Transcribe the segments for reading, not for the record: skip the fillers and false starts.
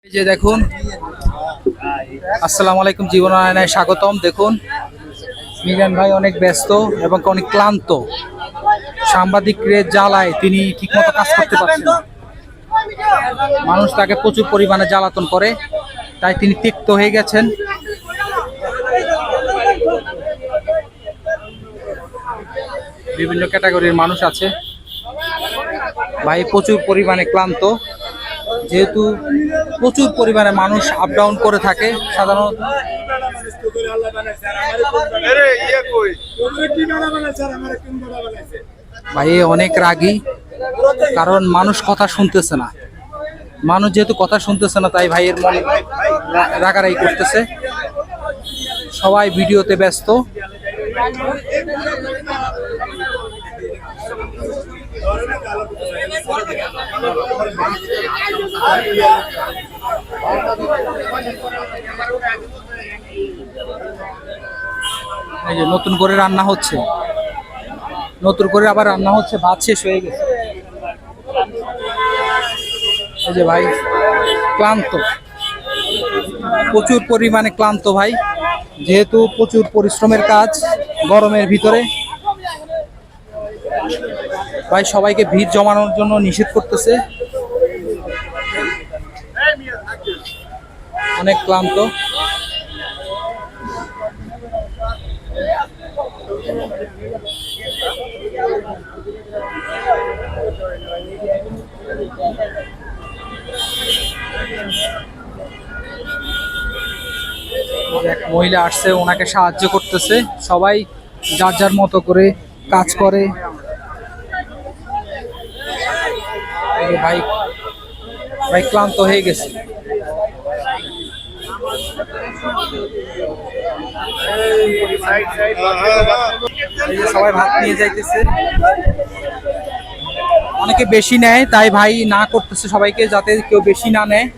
এই যে দেখুন, আসসালামু আলাইকুম, জীবন আয়নায় স্বাগতম। দেখুন মিজান ভাই অনেক ব্যস্ত এবং অনেক ক্লান্ত। সাংবাদিকদের জ্বালায় তিনি ঠিকমতো কাজ করতে পারছেন না। মানুষ তাকে প্রচুর পরিমাণে জ্বালাতন করে, তাই তিনি তিক্ত হয়ে গেছেন। বিভিন্ন ক্যাটাগরির মানুষ আছে। ভাই প্রচুর পরিমাণে ক্লান্ত, যেহেতু প্রচুর পরিমাণে মানুষ আপ ডাউন করে থাকে সাধারণত। ভাই অনেক রাগী, কারণ মানুষ কথা শুনতেছে না। মানুষ যেহেতু কথা শুনতেছে না, তাই ভাইয়ের মন রাগারাগি করতেছে। সবাই ভিডিওতে ব্যস্ত। এই যে নতুন করে রান্না হচ্ছে, নতুন করে আবার রান্না হচ্ছে। ভাত শেষ হয়ে গেছে। এই যে ভাই ক্লান্ত, প্রচুর পরিমাণে ক্লান্ত ভাই, যেহেতু প্রচুর পরিশ্রমের কাজ গরমের ভিতরে। ভাই সবাইকে ভিড় জমানোর জন্য নিষেধ করতেছে। অনেক ক্লান্ত। এক মহিলা আসছে, ওনাকে সাহায্য করতেছে। সবাই যার যার মতো করে কাজ করে। ভাই ভাই ক্লান্ত হয়ে গেছে। সবাই ভাত নিয়ে যাইতেছে। অনেকে বেশি নেয়, তাই ভাই না করতেছে সবাইকে, যাতে কেউ বেশি না নেয়।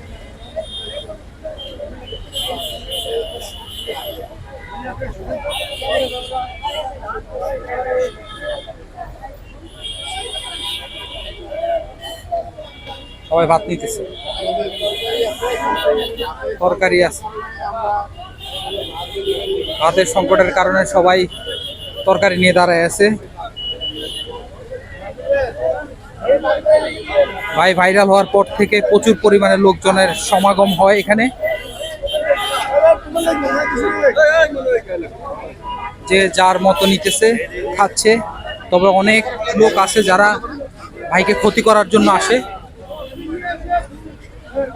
সবাই ভাত নিতেছে, তরকারি আছে। ভাতের সংকটের কারণে সবাই তরকারি নিয়ে দাঁড়ায় আছে। ভাই ভাইরাল হওয়ার পর থেকে প্রচুর পরিমাণে লোকজনের সমাগম হয় এখানে। যে যার মতো নিতেছে, খাচ্ছে। তবে অনেক লোক আছে যারা ভাইকে ক্ষতি করার জন্য আসে,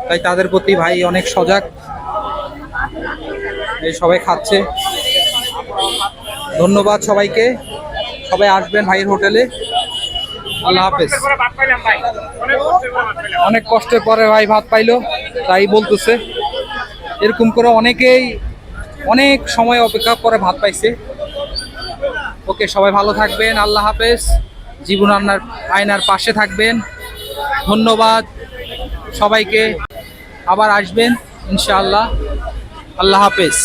তাই তাদের প্রতি ভাই অনেক সজাগ। এই সবাই খাচ্ছে। ধন্যবাদ সবাইকে, সবাই আসবেন ভাইয়ের হোটেলে। আল্লাহ হাফেজ। অনেক কষ্টের পরে ভাই ভাত পাইলো, তাই বলতেছে। এরকম করে অনেকেই অনেক সময় অপেক্ষা করে ভাত পাইছে। ওকে, সবাই ভালো থাকবেন। আল্লাহ হাফেজ। জীবন আয়নার পাশে থাকবেন। ধন্যবাদ সবাইকে। আবার আসবেন ইনশাআল্লাহ। আল্লাহ হাফেজ।